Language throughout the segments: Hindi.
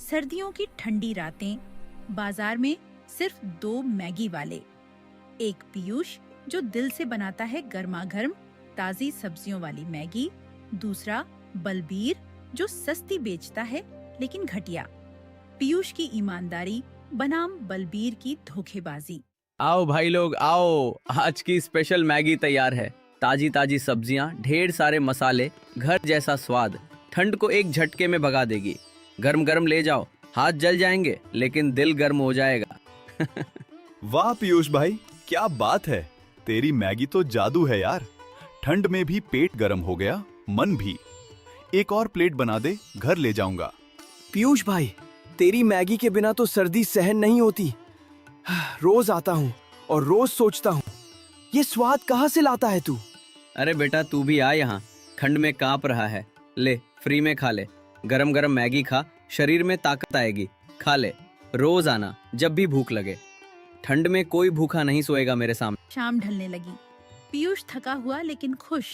सर्दियों की ठंडी रातें, बाजार में सिर्फ दो मैगी वाले, एक पीयूष जो दिल से बनाता है गर्मा गर्म ताजी सब्जियों वाली मैगी, दूसरा बलबीर जो सस्ती बेचता है लेकिन घटिया। पीयूष की ईमानदारी बनाम बलबीर की धोखेबाजी। आओ भाई लोग आओ, आज की स्पेशल मैगी तैयार है। ताजी ताजी सब्जियां, ढेर सारे मसाले, घर जैसा स्वाद, ठंड को एक झटके में भगा देगी। गरम गरम ले जाओ, हाथ जल जाएंगे लेकिन दिल गर्म हो जाएगा। वाह पीयूष भाई, क्या बात है, तेरी मैगी तो जादू है यार। ठंड में भी पेट गर्म हो गया, मन भी। एक और प्लेट बना दे, घर ले जाऊंगा। पीयूष भाई, तेरी मैगी के बिना तो सर्दी सहन नहीं होती। रोज आता हूँ और रोज सोचता हूँ, ये स्वाद कहाँ से लाता है तू? अरे बेटा तू भी आ यहाँ, ठंड में कांप रहा है, ले फ्री में खा ले। गरम गरम मैगी खा, शरीर में ताकत आएगी। खा ले, रोज आना जब भी भूख लगे। ठंड में कोई भूखा नहीं सोएगा मेरे सामने। शाम ढलने लगी। पीयूष थका हुआ लेकिन खुश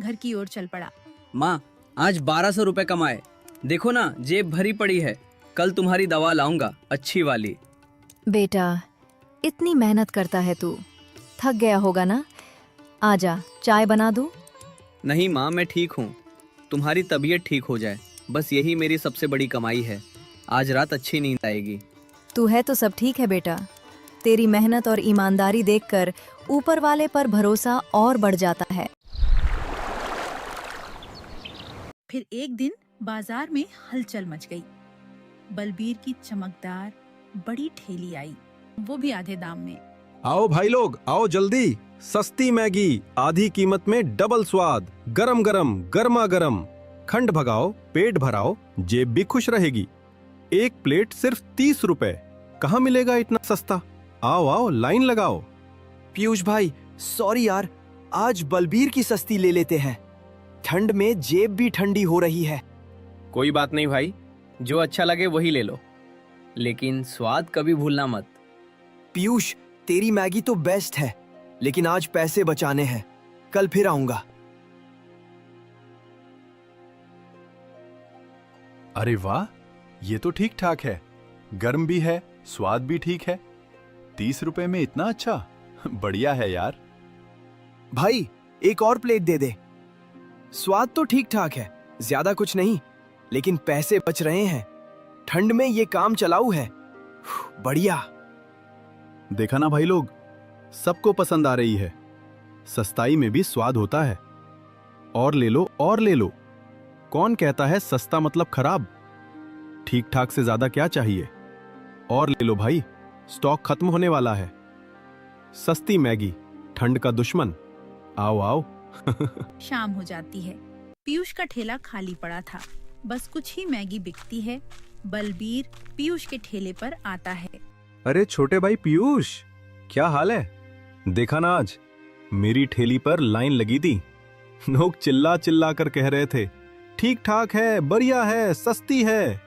घर की ओर चल पड़ा। माँ, आज 1200 रुपए कमाए। देखो ना, जेब भरी पड़ी है। कल तुम्हारी दवा लाऊंगा, अच्छी वाली। बेटा, इतनी मेहनत करता है तू, थक गया होगा ना? आजा, चाय बना दूं? नहीं माँ, मैं ठीक हूँ। तुम्हारी तबीयत ठीक हो जाए, बस यही मेरी सबसे बड़ी कमाई है। आज रात अच्छी नींद आएगी। तू है तो सब ठीक है बेटा। तेरी मेहनत और ईमानदारी देखकर ऊपर वाले पर भरोसा और बढ़ जाता है। फिर एक दिन बाजार में हलचल मच गई। बलबीर की चमकदार बड़ी ठेली आई, वो भी आधे दाम में। आओ भाई लोग, आओ जल्दी। सस्ती मैगी, आधी कीमत में डबल स्वाद, गरम गरम, गर्मा गरम। खंड भगाओ, पेट भराओ, जेब भी खुश रहेगी। एक प्लेट सिर्फ 30 रुपए। कहाँ मिलेगा इतना सस्ता? आओ आओ, लाइन लगाओ। पीयूष भाई, सॉरी यार, आज बलबीर की सस्ती ले लेते हैं। ठंड में जेब भी ठंडी हो रही है। कोई बात नहीं भाई, जो अच्छा लगे वही ले लो, लेकिन स्वाद कभी भूलना मत। पीयूष, तेरी मैगी तो बेस्ट है, लेकिन आज पैसे बचाने हैं, कल फिर आऊंगा। अरे वाह, ये तो ठीक ठाक है। गर्म भी है, स्वाद भी ठीक है। 30 रुपए में इतना अच्छा, बढ़िया है यार। भाई, एक और प्लेट दे दे। स्वाद तो ठीक ठाक है, ज्यादा कुछ नहीं, लेकिन पैसे बच रहे हैं। ठंड में ये काम चलाऊ है। बढ़िया। देखा ना भाई लोग, सबको पसंद आ रही है। सस्ताई में भी स्वाद होता है। और ले लो, और ले लो। कौन कहता है सस्ता मतलब खराब? ठीक ठाक से ज्यादा क्या चाहिए? और ले लो भाई, स्टॉक खत्म होने वाला है। सस्ती मैगी, ठंड का दुश्मन। आओ आओ। शाम हो जाती है। पीयूष का ठेला खाली पड़ा था, बस कुछ ही मैगी बिकती है। बलबीर पीयूष के ठेले पर आता है। अरे छोटे भाई पीयूष, क्या हाल है? देखा ना, आज मेरी ठेली पर लाइन लगी थी। लोग चिल्ला चिल्ला कर कह रहे थे, ठीक ठाक है, बढ़िया है, सस्ती है।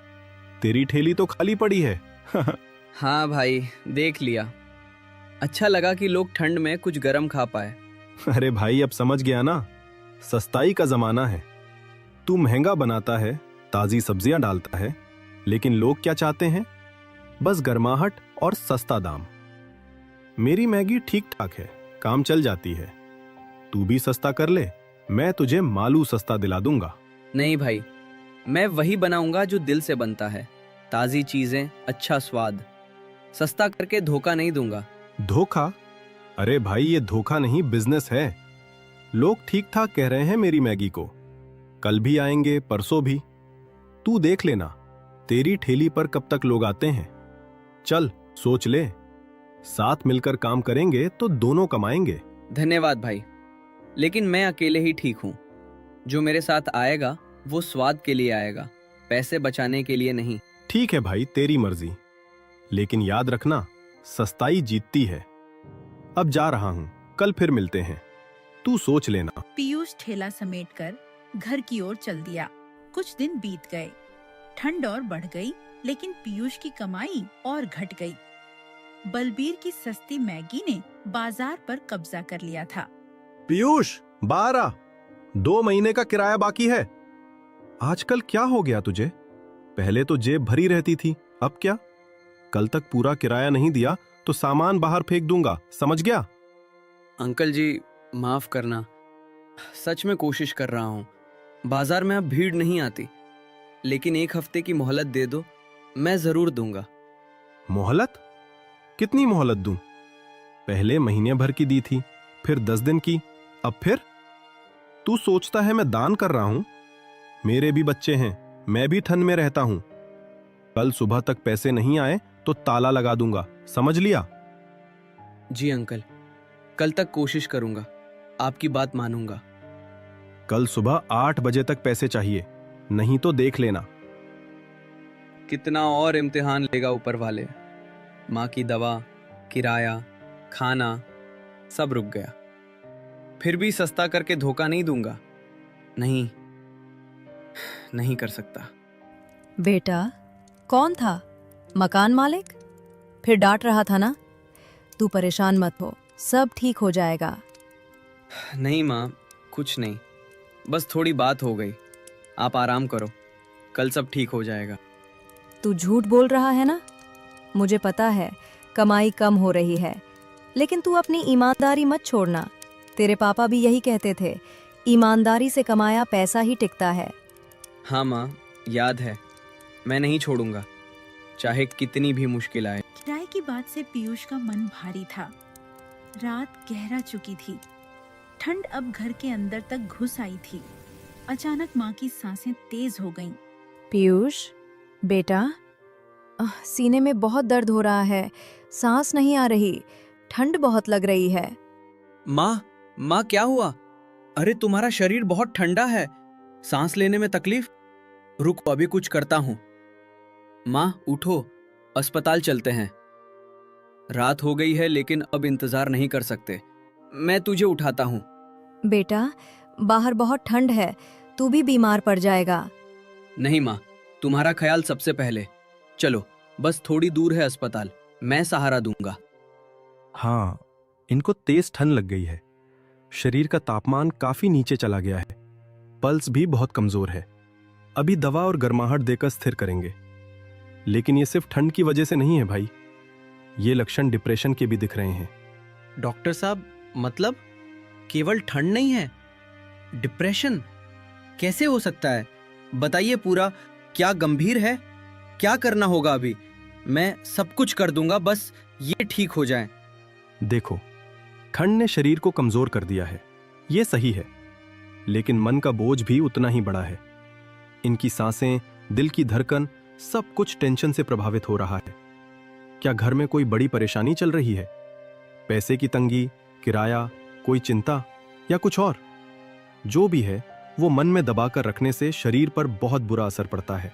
तेरी ठेली तो खाली पड़ी है। हाँ भाई, देख लिया। अच्छा लगा कि लोग ठंड में कुछ गरम खा पाए। अरे भाई, अब समझ गया ना, सस्ताई का जमाना है। तू महंगा बनाता है, ताजी सब्जियां डालता है, लेकिन लोग क्या चाहते हैं? बस गर्माहट और सस्ता दाम। मेरी मैगी ठीक ठाक है, काम चल जाती है। तू भी सस्ता कर ले, मैं तुझे मालू सस्ता दिला दूंगा। नहीं भाई, मैं वही बनाऊंगा जो दिल से बनता है। ताजी चीजें, अच्छा स्वाद। सस्ता करके धोखा नहीं दूंगा। धोखा? अरे भाई, ये धोखा नहीं, बिजनेस है। लोग ठीक ठाक कह रहे हैं मेरी मैगी को। कल भी आएंगे, परसों भी। तू देख लेना, तेरी ठेली पर कब तक लोग आते हैं। चल सोच ले, साथ मिलकर काम करेंगे तो दोनों कमाएंगे। धन्यवाद भाई, लेकिन मैं अकेले ही ठीक हूँ। जो मेरे साथ आएगा वो स्वाद के लिए आएगा, पैसे बचाने के लिए नहीं। ठीक है भाई, तेरी मर्जी, लेकिन याद रखना, सस्ताई जीतती है। अब जा रहा हूँ, कल फिर मिलते हैं। तू सोच लेना। पीयूष ठेला समेटकर घर की ओर चल दिया। कुछ दिन बीत गए, ठंड और बढ़ गई, लेकिन पीयूष की कमाई और घट गई। बलबीर की सस्ती मैगी ने बाजार पर कब्जा कर लिया था। पीयूष, 12, 2 महीने का किराया बाकी है। आजकल क्या हो गया तुझे? पहले तो जेब भरी रहती थी, अब क्या? कल तक पूरा किराया नहीं दिया तो सामान बाहर फेंक दूंगा, समझ गया? अंकल जी, माफ करना। सच में कोशिश कर रहा हूँ। बाजार में अब भीड़ नहीं आती, लेकिन 1 हफ्ते की मोहलत दे दो, मैं जरूर दूंगा। मोहलत? कितनी मोहलत दूं? पहले महीने भर की दी थी, फिर 10 दिन की, अब फिर? तू सोचता है मैं दान कर रहा हूं? मेरे भी बच्चे हैं, मैं भी ठंड में रहता हूं। कल सुबह तक पैसे नहीं आए तो ताला लगा दूंगा, समझ लिया? जी अंकल, कल तक कोशिश करूंगा, आपकी बात मानूंगा। कल सुबह 8 बजे तक पैसे चाहिए, नहीं तो देख लेना। कितना और इम्तिहान लेगा ऊपर वाले। माँ की दवा, किराया, खाना सब रुक गया। फिर भी सस्ता करके धोखा नहीं दूंगा। नहीं, नहीं कर सकता। बेटा, कौन था? मकान मालिक? फिर डांट रहा था ना? तू परेशान मत हो, सब ठीक हो जाएगा। नहीं माँ, कुछ नहीं, बस थोड़ी बात हो गई। आप आराम करो, कल सब ठीक हो जाएगा। तू झूठ बोल रहा है ना? मुझे पता है कमाई कम हो रही है, लेकिन तू अपनी ईमानदारी मत छोड़ना। तेरे पापा भी यही कहते थे, ईमानदारी से कमाया पैसा ही टिकता है। हाँ माँ, याद है, मैं नहीं छोड़ूंगा, चाहे कितनी भी मुश्किल आए। किराए की बात से पीयूष का मन भारी था। रात गहरा चुकी थी, ठंड अब घर के अंदर तक घुस आई थी। अचानक माँ की सांसें तेज हो गईं। पीयूष, बेटा, सीने में बहुत दर्द हो रहा है, सांस नहीं आ रही, ठंड बहुत लग रही है। माँ क्या हुआ? अरे तुम्हारा शरीर बहुत ठंडा है, सांस लेने में तकलीफ। रुको, अभी कुछ करता हूँ। माँ उठो, अस्पताल चलते हैं। रात हो गई है, लेकिन अब इंतजार नहीं कर सकते, मैं तुझे उठाता हूँ। बेटा, बाहर बहुत ठंड है, तू भी बीमार पड़ जाएगा। नहीं माँ, तुम्हारा ख्याल सबसे पहले। चलो, बस थोड़ी दूर है अस्पताल, मैं सहारा दूंगा। हाँ, इनको तेज ठंड लग गई है, शरीर का तापमान काफी नीचे चला गया है, पल्स भी बहुत कमजोर है। अभी दवा और गर्माहट देकर स्थिर करेंगे। लेकिन ये सिर्फ ठंड की वजह से नहीं है भाई, ये लक्षण डिप्रेशन के भी दिख रहे हैं। डॉक्टर साहब, मतलब केवल ठंड नहीं है, डिप्रेशन कैसे हो सकता है? बताइए पूरा, क्या गंभीर है? क्या करना होगा अभी? मैं सब कुछ कर दूंगा, बस ये ठीक हो जाए। देखो, ठंड ने शरीर को कमजोर कर दिया है, ये सही है, लेकिन मन का बोझ भी उतना ही बड़ा है। इनकी सांसें, दिल की धड़कन, सब कुछ टेंशन से प्रभावित हो रहा है। क्या घर में कोई बड़ी परेशानी चल रही है? पैसे की तंगी, किराया, कोई चिंता या कुछ और? जो भी है, वो मन में दबाकर रखने से शरीर पर बहुत बुरा असर पड़ता है।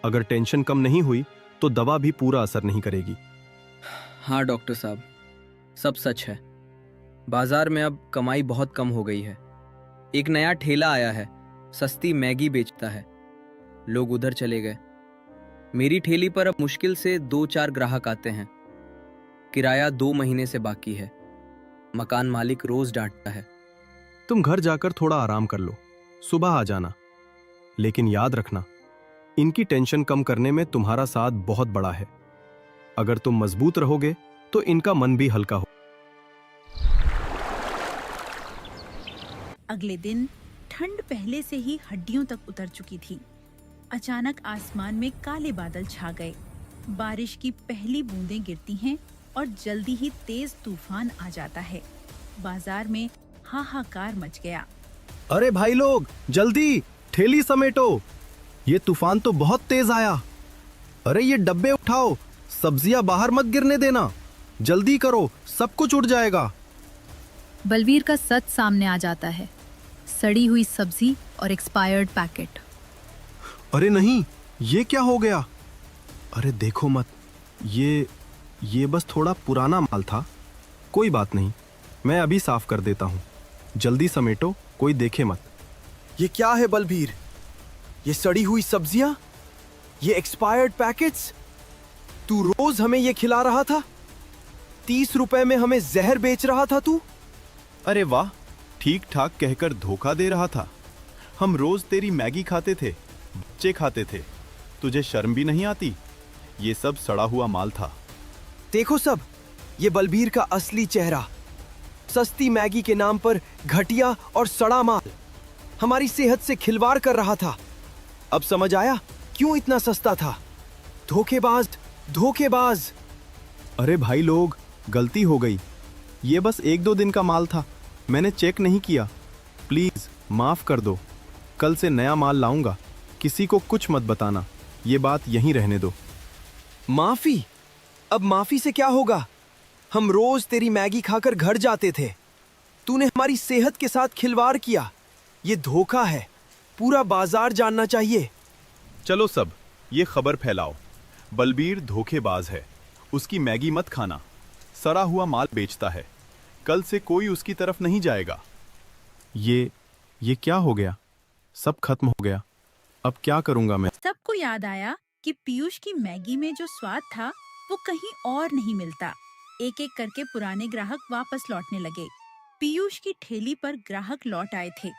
अगर टेंशन कम नहीं हुई तो दवा भी पूरा असर नहीं करेगी। हाँ डॉक्टर साहब, सब सच है। बाजार में अब कमाई बहुत कम हो गई है। एक नया ठेला आया है, सस्ती मैगी बेचता है, लोग उधर चले गए। मेरी ठेली पर अब मुश्किल से 2-4 ग्राहक आते हैं। किराया 2 महीने से बाकी है। मकान मालिक रोज डांटता है। तुम घर जाकर थोड़ा आराम कर लो, सुबह आ जाना। लेकिन याद रखना, इनकी टेंशन कम करने में तुम्हारा साथ बहुत बड़ा है। अगर तुम मजबूत रहोगे तो इनका मन भी हल्का हो। अगले दिन ठंड पहले से ही हड्डियों तक उतर चुकी थी। अचानक आसमान में काले बादल छा गए। बारिश की पहली बूंदें गिरती हैं और जल्दी ही तेज तूफान आ जाता है। बाजार में हाहाकार मच गया। अरे भाई लोग, जल्दी ठेली समेटो, ये तूफान तो बहुत तेज आया। अरे ये डब्बे उठाओ, सब्जियां बाहर मत गिरने देना, जल्दी करो, सब कुछ उड़ जाएगा। बलवीर का सच सामने आ जाता है, सड़ी हुई सब्जी और एक्सपायर्ड पैकेट। अरे नहीं, ये क्या हो गया? अरे देखो मत, ये बस थोड़ा पुराना माल था, कोई बात नहीं, मैं अभी साफ कर देता हूँ। जल्दी समेटो, कोई देखे मत। ये क्या है बलबीर? ये सड़ी हुई सब्जियां, ये एक्सपायर्ड पैकेट्स। तू रोज हमें ये खिला रहा था, 30 रुपए में हमें जहर बेच रहा था तू। अरे वाह, ठीक ठाक कहकर धोखा दे रहा था। हम रोज तेरी मैगी खाते थे, बच्चे खाते थे। तुझे शर्म भी नहीं आती? ये सब सड़ा हुआ माल था। देखो सब, ये बलबीर का असली चेहरा। सस्ती मैगी के नाम पर घटिया और सड़ा माल हमारी सेहत से खिलवाड़ कर रहा था। अब समझ आया क्यों इतना सस्ता था। धोखेबाज, धोखेबाज। अरे भाई लोग, गलती हो गई। ये बस 1-2 दिन का माल था, मैंने चेक नहीं किया। प्लीज माफ कर दो। कल से नया माल लाऊंगा। किसी को कुछ मत बताना। ये बात यहीं रहने दो। माफी? अब माफी से क्या होगा? हम रोज तेरी मैगी खाकर घर जाते थे। तूने हमारी सेहत के साथ खिलवाड़ किया। ये धोखा है, पूरा बाजार जानना चाहिए। चलो सब, ये खबर फैलाओ। बलबीर धोखेबाज है, उसकी मैगी मत खाना। सड़ा हुआ माल बेचता है। कल से कोई उसकी तरफ नहीं जाएगा। ये क्या हो गया? सब खत्म हो गया। अब क्या करूंगा मैं? सबको याद आया कि पीयूष की मैगी में जो स्वाद था वो कहीं और नहीं मिलता। एक एक करके पुराने ग्राहक वापस लौटने लगे। पीयूष की ठेली पर ग्राहक लौट आए थे।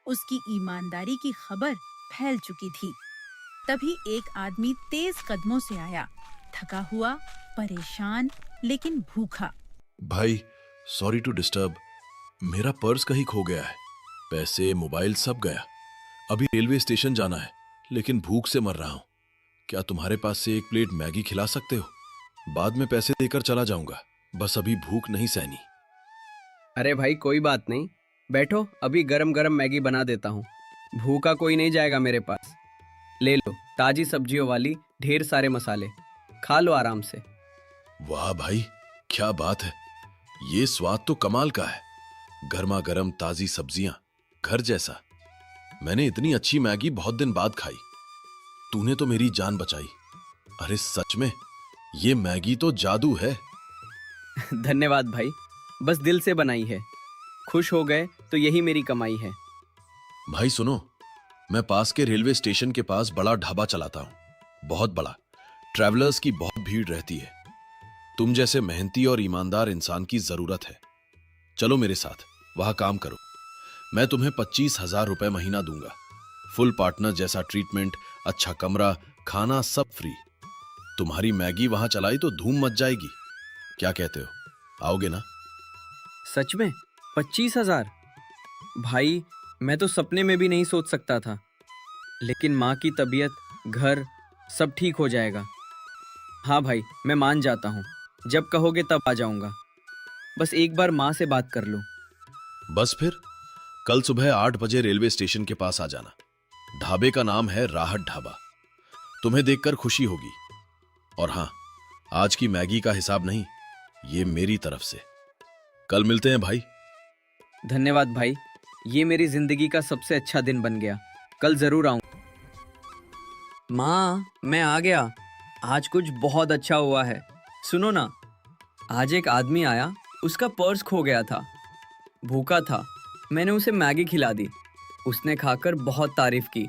उसकी ईमानदारी की खबर फैल चुकी थी। तभी एक आदमी तेज कदमों से आया, थका हुआ, परेशान, लेकिन भूखा। भाई, सॉरी टू डिस्टर्ब। मेरा पर्स कहीं खो गया है। पैसे, मोबाइल सब गया। अभी रेलवे स्टेशन जाना है, लेकिन भूख से मर रहा हूँ। क्या तुम्हारे पास से एक प्लेट मैगी खिला सकते हो? बाद में पैसे देकर चला जाऊंगा। बस अभी भूख नहीं सहनी। अरे भाई कोई बात नहीं, बैठो, अभी गरम गरम मैगी बना देता हूँ। भूखा कोई नहीं जाएगा मेरे पास। ले लो, ताजी सब्जियों वाली, ढेर सारे मसाले, खा लो आराम से। वाह भाई, क्या बात है। ये स्वाद तो कमाल का है। गर्मा गर्म ताजी सब्जियां, घर जैसा। मैंने इतनी अच्छी मैगी बहुत दिन बाद खाई। तूने तो मेरी जान बचाई। अरे सच में, ये मैगी तो जादू है। धन्यवाद भाई, बस दिल से बनाई है। खुश हो गए तो यही मेरी कमाई है। भाई सुनो, मैं पास के रेलवे स्टेशन के पास बड़ा ढाबा चलाता हूं। बहुत बड़ा। ट्रैवलर्स की बहुत भीड़ रहती है। तुम जैसे मेहनती और ईमानदार इंसान की जरूरत है। चलो मेरे साथ, वहां काम करो। मैं तुम्हें 25,000 रुपए महीना दूंगा। फुल पार्टनर जैसा ट्रीटमेंट, अच्छा कमरा, खाना सब फ्री। तुम्हारी मैगी वहां चलाई तो धूम मच जाएगी। क्या कहते हो, आओगे ना? सच में 25,000? भाई मैं तो सपने में भी नहीं सोच सकता था। लेकिन माँ की तबीयत, घर, सब ठीक हो जाएगा। हाँ भाई, मैं मान जाता हूँ। जब कहोगे तब आ जाऊंगा। बस एक बार माँ से बात कर लूं। बस फिर कल सुबह 8 बजे रेलवे स्टेशन के पास आ जाना। ढाबे का नाम है राहत ढाबा। तुम्हें देखकर खुशी होगी। और हाँ, आज की मैगी का हिसाब नहीं, ये मेरी तरफ से। कल मिलते हैं भाई। धन्यवाद भाई, ये मेरी जिंदगी का सबसे अच्छा दिन बन गया। कल जरूर आऊं। माँ, मैं आ गया। आज कुछ बहुत अच्छा हुआ है। सुनो ना, आज एक आदमी आया, उसका पर्स खो गया था। भूखा था, मैंने उसे मैगी खिला दी। उसने खाकर बहुत तारीफ की।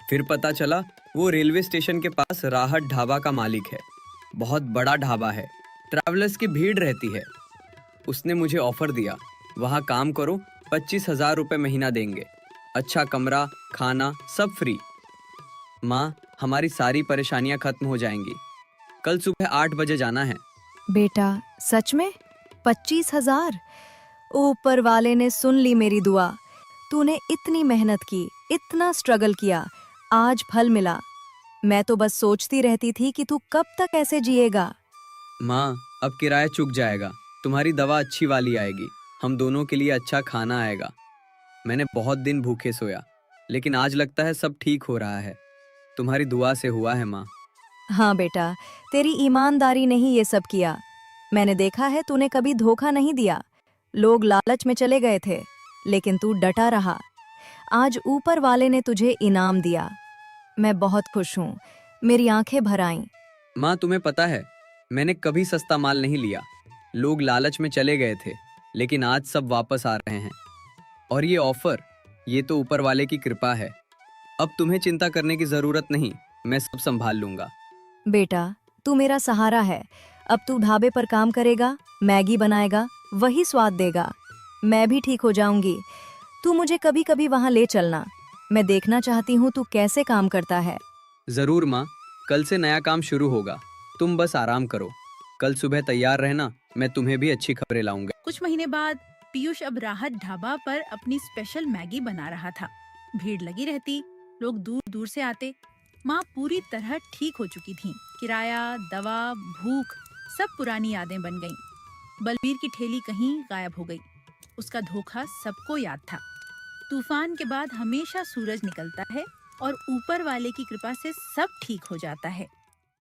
फिर पता चला वो रेलवे स्टेशन के पास राहत ढाबा का मालिक है। बहुत बड़ा ढाबा है, ट्रैवलर्स की भीड़ रहती है। उसने मुझे ऑफर दिया, वहाँ काम करो, 25,000 रुपये महीना देंगे। अच्छा कमरा, खाना सब फ्री। माँ, हमारी सारी परेशानियाँ खत्म हो जाएंगी। कल सुबह 8 बजे जाना है। बेटा, सच में 25,000? ऊपर वाले ने सुन ली मेरी दुआ। तूने इतनी मेहनत की, इतना स्ट्रगल किया, आज फल मिला। मैं तो बस सोचती रहती थी कि तू कब तक ऐसे जिएगा। माँ, अब किराया चुक जाएगा, तुम्हारी दवा अच्छी वाली आएगी, हम दोनों के लिए अच्छा खाना आएगा। मैंने बहुत दिन भूखे सोया, लेकिन आज लगता है सब ठीक हो रहा है। तुम्हारी दुआ से हुआ है माँ। हाँ बेटा, तेरी ईमानदारी ने ही ये सब किया। मैंने देखा है तूने कभी धोखा नहीं दिया। लोग लालच में चले गए थे, लेकिन तू डटा रहा। आज ऊपर वाले ने तुझे इनाम दिया। मैं बहुत खुश हूँ। मेरी आंखें भर आईं। माँ, तुम्हें पता है, मैंने कभी सस्ता माल नहीं लिया। लोग लालच में चले गए थे, लेकिन आज सब वापस आ रहे हैं। और ये ऑफर, ये तो ऊपर वाले की कृपा है। अब तुम्हें चिंता करने की जरूरत नहीं, मैं सब संभाल लूंगा। बेटा, तू मेरा सहारा है। अब तू ढाबे पर काम करेगा, मैगी बनाएगा, वही स्वाद देगा। मैं भी ठीक हो जाऊंगी। तू मुझे कभी कभी वहां ले चलना। मैं देखना चाहती हूँ तू कैसे काम करता है। जरूर माँ, कल से नया काम शुरू होगा, तुम बस आराम करो। कल सुबह तैयार रहना, मैं तुम्हें भी अच्छी खबरें लाऊंगा। कुछ महीने बाद पीयूष अब राहत ढाबा पर अपनी स्पेशल मैगी बना रहा था। भीड़ लगी रहती, लोग दूर दूर से आते। माँ पूरी तरह ठीक हो चुकी थी। किराया, दवा, भूख सब पुरानी यादें बन गईं। बलवीर की ठेली कहीं गायब हो गई। उसका धोखा सबको याद था। तूफान के बाद हमेशा सूरज निकलता है और ऊपर वाले की कृपा से सब ठीक हो जाता है।